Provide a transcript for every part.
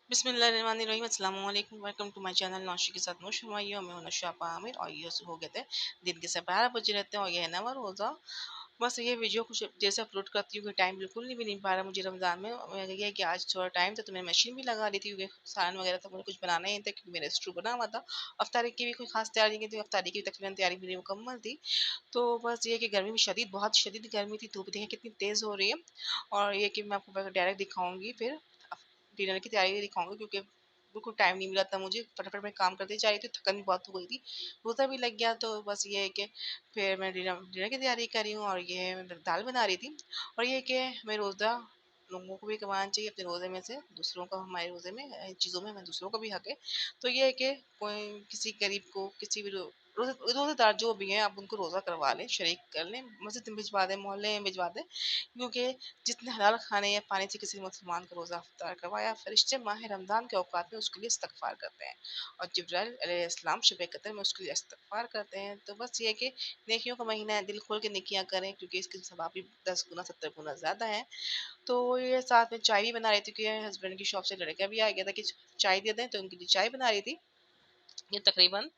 बिस्मिल्लाहिर्रहमानिर्रहीम अस्सलाम वालेकुम वेलकम टू माय चैनल नौशी के साथ मुशमाइया और मैं हूं नौशापा आमिर और ये हो गए थे दिन के 12 बजे रहते हैं और ये है नवा रोज़ा। बस ये वीडियो कुछ जैसे अपलोड करती हूँ कि टाइम बिल्कुल नहीं भी नहीं पा रहा मुझे रमज़ान में ये है कि आज थोड़ा टाइम था तो मैंने मशीन भी लगा ली थी क्योंकि सालन वगैरह तो मुझे कुछ बनाना ही था क्योंकि मेरा स्टू बना हुआ था। अफ्तारी की भी कोई खास तैयारी नहीं थी, अफ्तारी की भी तकरीबन तैयारी मेरी मुकम्मल थी। तो बस ये है कि गर्मी में शदीद बहुत शदीद गर्मी थी, धूप देखें कितनी तेज़ हो रही है। और ये कि मैं आपको डायरेक्ट दिखाऊंगी फिर डिनर की तैयारी दिखाऊंगी क्योंकि बिल्कुल टाइम नहीं मिला था मुझे, फटाफट मैं काम करते जा रही थी, थकन भी बहुत हो गई थी, रोज़ा भी लग गया। तो बस ये है कि फिर मैं डिनर डिनर की तैयारी कर रही हूँ और ये मैं दाल बना रही थी। और ये है कि मैं रोज़ा लोगों को भी कमाना चाहिए अपने रोज़े में से, दूसरों का हमारे रोज़े में चीज़ों में हमें दूसरों का भी हक है। तो ये है कि कोई किसी गरीब को किसी भी रोज़ेदार जो भी हैं आप उनको रोज़ा करवा लें, शरीक कर लें, मस्जिद में भिजवा दें, मोहल्ले में भिजवा दें, क्योंकि जितने हलाल खाने या पानी से किसी मुसलमान को रोज़ा अफ्तार करवाया, फरिश्ते माह रमज़ान के औकात में उसके लिए इस्तग़फ़ार करते हैं और जिब्राइल अलैहिस्सलाम शब कद्र में उसके लिए इस्तग़फ़ार करते हैं। तो बस ये है कि नेकियों का महीना है, दिल खोल के नेकियां करें क्योंकि इसके सवाब भी 10 गुना 70 गुना ज़्यादा है। तो ये साथ में चाय भी बना रही थी क्योंकि हस्बैंड की शॉप से लड़का भी आ गया था कि चाय दे दें, तो उनके लिए चाय बना रही थी। ये तकरीबन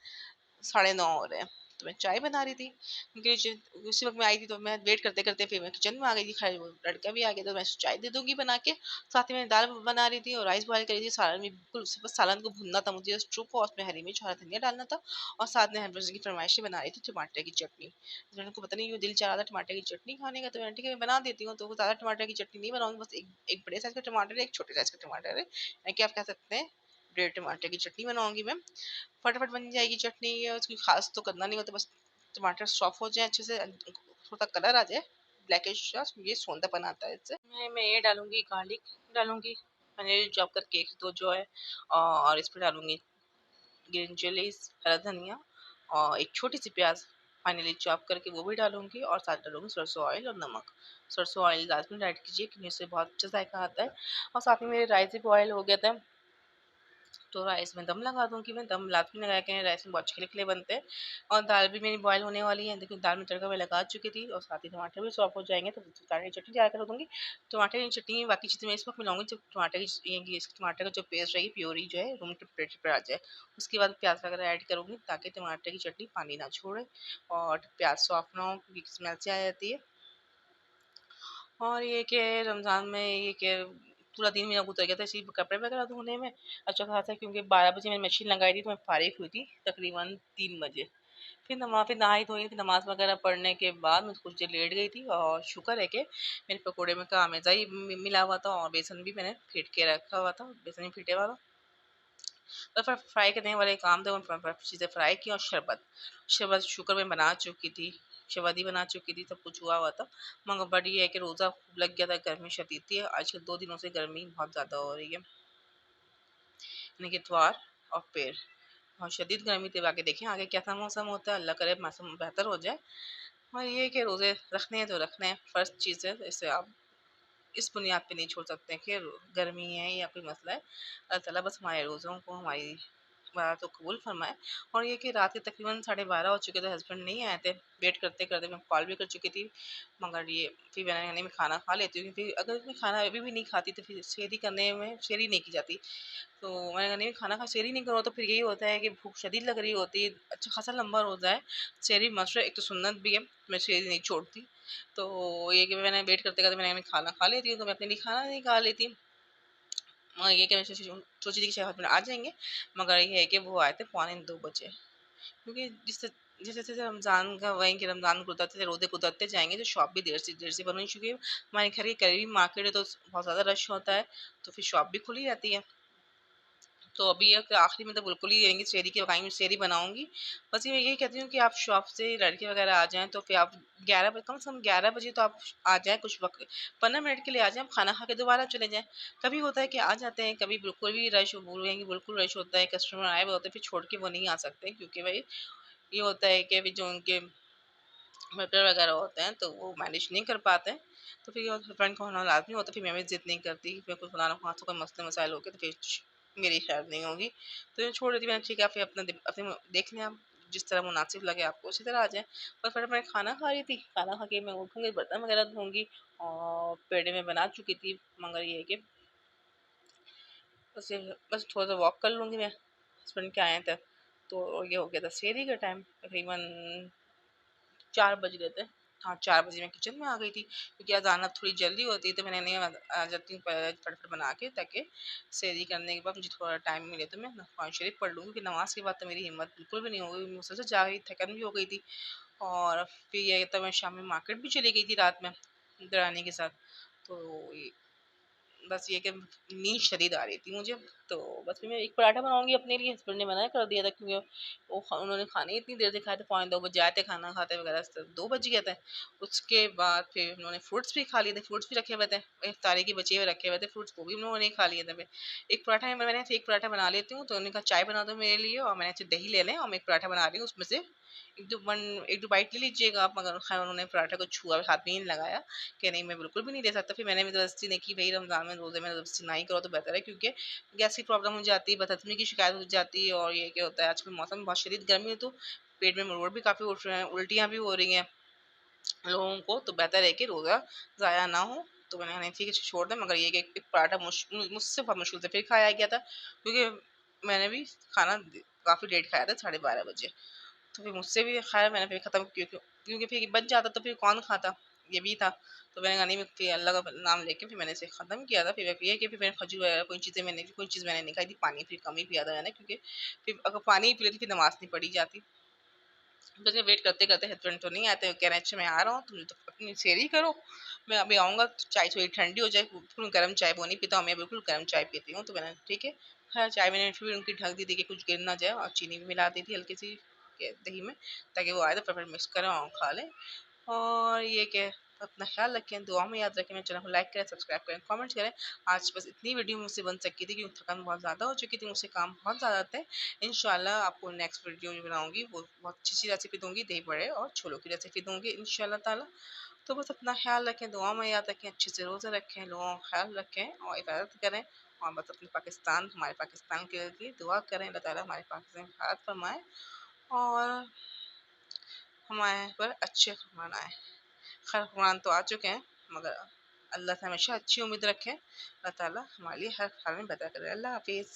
9:30 हो रहे हैं। तो मैं चाय बना रही थी क्योंकि उसी वक्त मैं आई थी तो मैं वेट करते करते फिर मैं किचन में आ गई थी, खैर वो लड़का भी आ गया तो मैं चाय दे दूंगी बना के। साथ ही मैंने दाल बना रही थी और राइस बॉयल करी थी, सालन भी बिल्कुल बस सालन को भूनना था मुझे, स्टूप और उसमें हरी मिर्च हरा धनिया डालना था। और साथ में हस्बैंड की फरमाइशी बना रही थी टमाटर की चटनी। हस्बैंड उनको पता नहीं क्यों दिल चाह रहा था टमाटर की चटनी खाने का, तो मैंने ठीक है मैं बना देती हूँ। तो वो ज़्यादा टमाटर की चटनी नहीं बनाऊंगी, बस एक एक बड़े साइज का टमाटर है, एक छोटे साइज का टमाटर है, यानी कि आप कह सकते हैं डेढ़ टमाटर की चटनी बनाऊंगी मैं। फटाफट बन जाएगी चटनी, ये उसकी खास तो करना नहीं होता, बस टमाटर सॉफ्ट हो जाए अच्छे से, थोड़ा कलर आ जाए ब्लैकिश, ये सौंधापन आता है इससे। मैं ये डालूंगी, गार्लिक डालूंगी, पनीर चॉप करके एक दो जो है, और इस पर डालूंगी ग्रीन चिलीज, हरा धनिया और एक छोटी सी प्याज फाइनली चॉप करके वो भी डालूंगी। और साथ डालूंगी सरसों ऑयल और नमक। सरसों ऑयल लाजमी ऐड कीजिए क्योंकि इससे बहुत अच्छा जायका आता है। और साथ में मेरे राइस भी बॉयल हो गया था, तो राइस में दम लगा दूंगी। मैं दम लाजमी लगा के, राइस में बहुत खिले बनते हैं। और दाल भी मेरी बॉयल होने वाली है, देखिए दाल में तड़का मैं लगा चुकी थी और साथ ही टमाटर भी सॉफ्ट हो जाएंगे तो टमाटर की चटनी तैयार कर दूंगी। टमाटर की चटनी में बाकी चीज़ें मैं इस वक्त मिलाऊंगी जब टमाटर का जो पेस्ट रहेगी प्योरी जो है रूम टेम्परेचर पर आ जाए। उसके बाद प्याज वगैरह ऐड करूंगी ताकि टमाटर की चटनी पानी ना छोड़े और प्याज सॉफ्ट ना हो क्योंकि स्मेल से आ जाती है। और ये कि रमज़ान में ये कि पूरा दिन मेरा गुज़र गया था इसी कपड़े वगैरह धोने में। अच्छा खासा, क्योंकि 12 बजे मैंने मशीन लगाई थी तो मैं फ़ारिग हुई थी तकरीबन 3 बजे। फिर नहाई धोई, फिर नमाज़ वगैरह पढ़ने के बाद मैं कुछ देर लेट गई थी और शुक्र है कि मेरे पकोड़े में का हमेशा ही मिला हुआ था और बेसन भी मैंने फेंट के रखा हुआ था, बेसन भी फेंटे हुआ था। तो फिर फ्राई करने वाले काम थे, वो चीज़ें फ्राई की। और शरबत शरबत शुक्र मैं बना चुकी थी, शरबती बना चुकी थी, सब कुछ हुआ हुआ था। मगर बट ये है कि रोज़ा खूब लग गया था, गर्मी शदीद थी, आजकल 2 दिनों से गर्मी बहुत ज़्यादा हो रही है, यानी कि इतवार और फिर और शदीद गर्मी थी। बाकी देखें आगे कैसा मौसम होता है, अल्लाह करे मौसम बेहतर हो जाए। और ये है कि रोज़े रखने हैं तो रखने हैं, फ़र्ज़ चीज़ है, इससे आप इस बुनियाद पे नहीं छोड़ सकते हैं कि गर्मी है या कोई मसला है। अल्लाह ताला बस हमारे रोज़ों को हमारी बात को कबूल फरमाए। और ये कि रात के तकरीबन 12:30 हो चुके थे, हस्बैंड नहीं आए थे, वेट करते करते मैं कॉल भी कर चुकी थी। मगर ये फिर मैंने कहा, नहीं मैं खाना खा लेती हूँ, फिर अगर मैं खाना अभी भी नहीं खाती तो फिर सेहरी करने में सेहरी नहीं की जाती। तो मैंने कहा नहीं खाना खा सेहरी नहीं करो तो फिर यही होता है कि भूख शदीद लग रही होती है, अच्छा खासा लंबा रोज़ा है, सेहरी मस्ट है, एक तो सुन्नत भी है, मैं सेहरी नहीं छोड़ती। तो ये कि मैंने वेट करते करते मैंने खाना खा लेती हूँ, तो मैं अपने लिए खाना नहीं खा लेती। मगर ये कि मैं सोची थी कि शायद हस्बैंड आ जाएंगे, मगर ये है कि वो आए थे 1:45 बजे। क्योंकि जिस जैसे जैसे रमज़ान का वहीं के रमज़ान गुजरते रोज़े गुजरते जाएंगे तो शॉप भी देर से बनी, चुकी है हमारे घर के करीबी मार्केट है तो बहुत ज़्यादा रश होता है, तो फिर शॉप भी खुली रहती है। तो अभी एक आखिरी में तो बिल्कुल ही रहेंगी, सेहरी की वक़्त में सेहरी बनाऊँगी। बस ये मैं यही कहती हूँ कि आप शॉप से लड़के वग़ैरह आ जाएँ तो फिर आप 11 बजे, कम से कम 11 बजे तो आप आ जाएँ, कुछ वक़्त 15 मिनट के लिए आ जाएँ, आप खाना खा के दोबारा चले जाएँ। कभी होता है कि आ जाते हैं, कभी बिल्कुल भी रश बोलेंगे बिल्कुल रश होता है, कस्टमर आए हुए होते हैं, फिर छोड़ के वो नहीं आ सकते क्योंकि भई ये होता है कि अभी जो उनके वर्कर वग़ैरह होते हैं तो वो मैनेज नहीं कर पाते हैं। तो फिर ये हस्बैंड को होना लाज़मी होता है, फिर मैं भी ज़िद नहीं करती, फिर कुछ खुदा ना ख़ास्ता कोई मसले मसाइल हो गए तो फिर मेरी खैर नहीं होगी। तो ये छोड़ देती हूँ, मैंने ठीक है फिर अपने देख लें आप, जिस तरह मुनासिब लगे आपको उसी तरह आ जाएँ। बस फटाफट मैं खाना खा रही थी, खाना खा के मैं उठूँगी, बर्तन वग़ैरह धोंगी और पेड़े में बना चुकी थी, मगर ये है कि बस बस थोड़ा सा वॉक कर लूँगी मैं, हस्बैंड के आए थे। तो ये हो गया था सहरी का टाइम, तकरीबन 4 बज गए थे। हाँ, 4 बजे मैं किचन में आ गई थी, क्योंकि आज आना थोड़ी जल्दी होती है, तो मैंने नहीं आ जाती हूँ फटाफट बना के, ताकि सहरी करने के बाद मुझे थोड़ा टाइम मिले तो मैं कुरान शरीफ पढ़ लूँ, क्योंकि नमाज के बाद तो मेरी हिम्मत बिल्कुल भी नहीं हो गई, मुझसे जा रही थकन भी हो गई थी। और फिर ये तो मैं शाम में मार्केट भी चली गई थी रात में दरानी के साथ। तो बस ये कि नींद शदीद आ रही थी मुझे। तो बस फिर मैं एक पराठा बनाऊंगी अपने लिए, हस्बैंड ने मना कर दिया था, क्योंकि उन्होंने खाने इतनी देर से खाए थे, 2:45 बजे आए थे खाना खाते वगैरह, 2 बज गए थे। उसके बाद फिर उन्होंने फ्रूट्स भी खा लिए थे, फ्रूट्स भी रखे हुए थे, इफ्तारी के बचे हुए रखे हुए थे फ्रूट्स, वो भी उन्होंने खा लिए थे। फिर एक पराठा मैंने एक पराठा बना लेती हूँ, तो उन्होंने कहा चाय बना दो मेरे लिए, और मैंने दही ले लें, और मैं एक पराठा बना रही हूँ उसमें से एक दो बाइट ले लीजिएगा आप। मगर खैर उन्होंने पराठा को छुआ, हाथ में ही नहीं लगाया, कि नहीं मैं बिल्कुल भी नहीं ले सकता। फिर मैंने भी ज़बरदस्ती नहीं की, भाई रमज़ान में रोज़े में ज़बरदस्ती ना ही करो तो बेहतर है, क्योंकि गैस की प्रॉब्लम हो जाती है, बदहज़मी की शिकायत हो जाती है, और ये क्या होता है आजकल मौसम बहुत शदीद गर्मी है, तो पेट में मरोड़ भी काफ़ी उठ रहे हैं, उल्टियाँ भी हो रही हैं लोगों को, तो बेहतर है कि रोज़ा ज़ाया ना हो। तो मैंने कहा नहीं ठीक है छोड़ दें, मगर ये कि एक पराठा मुझसे बहुत मुश्किल से फिर खाया गया था, क्योंकि मैंने भी खाना काफ़ी लेट खाया था, 12:30 बजे। तो फिर मुझसे भी खैर मैंने फिर ख़त्म, क्योंकि क्योंकि फिर बच जाता तो फिर कौन खाता, ये भी था। तो मैंने कहा नहीं, मैं फिर अल्लाह का नाम लेके फिर मैंने इसे ख़त्म किया था। फिर ये कि फिर मैंने खजूर वगैरह कोई चीज़ मैंने नहीं खाई थी, पानी फिर कम ही पिया था मैंने, क्योंकि फिर अगर पानी ही पी लेती फिर नमाज़ नहीं पढ़ी जाती। बस मैं वेट करते करते हस्बैंड तो नहीं आते, वो कह रहे हैं अच्छा मैं आ रहा हूँ, तुम तो अपनी सेरी करो, मैं अभी आऊँगा, तो चाय थोड़ी ठंडी हो जाए, बिल्कुल गर्म चाय वो नहीं पीता हूँ, मैं बिल्कुल गर्म चाय पीती हूँ। तो मैंने ठीक है, हाँ चाय मैंने फिर उनकी ढक दी थी कि कुछ गिर ना जाए, और चीनी भी मिला दी थी हल्की सी दही में, ताकि वो आए तो फटाफट मिक्स करें और खा लें। और ये कि अपना ख्याल रखें, दुआ में याद रखें, मेरे चैनल को लाइक करें, सब्सक्राइब करें, कमेंट करें। आज बस इतनी वीडियो मुझसे बन सकी थी, क्योंकि थकान बहुत ज़्यादा हो चुकी थी, मुझसे काम बहुत ज़्यादा थे। इंशाल्लाह आपको नेक्स्ट वीडियो जो बनाऊंगी वो बहुत अच्छी सी रेसिपी दूंगी, दही बड़े और छोलों की रेसिपी दूंगी इंशाल्लाह ताला। तो बस अपना ख्याल रखें, दुआ में याद रखें, अच्छे से रोज़े रखें, लोगों का ख्याल रखें और इबादत करें। और बस अपने पाकिस्तान, हमारे पाकिस्तान के लिए दुआ करें, अल्लाह ताला हमारे पाकिस्तान में हाथ फरमाए, और हमारे पर अच्छे फरमान आए। खैर कुरान तो आ चुके हैं, मगर अल्लाह से हमेशा अच्छी उम्मीद रखें, अल्लाह ताला हमारे लिए हर हाल में बेहतर करे। अल्लाह हाफिज़।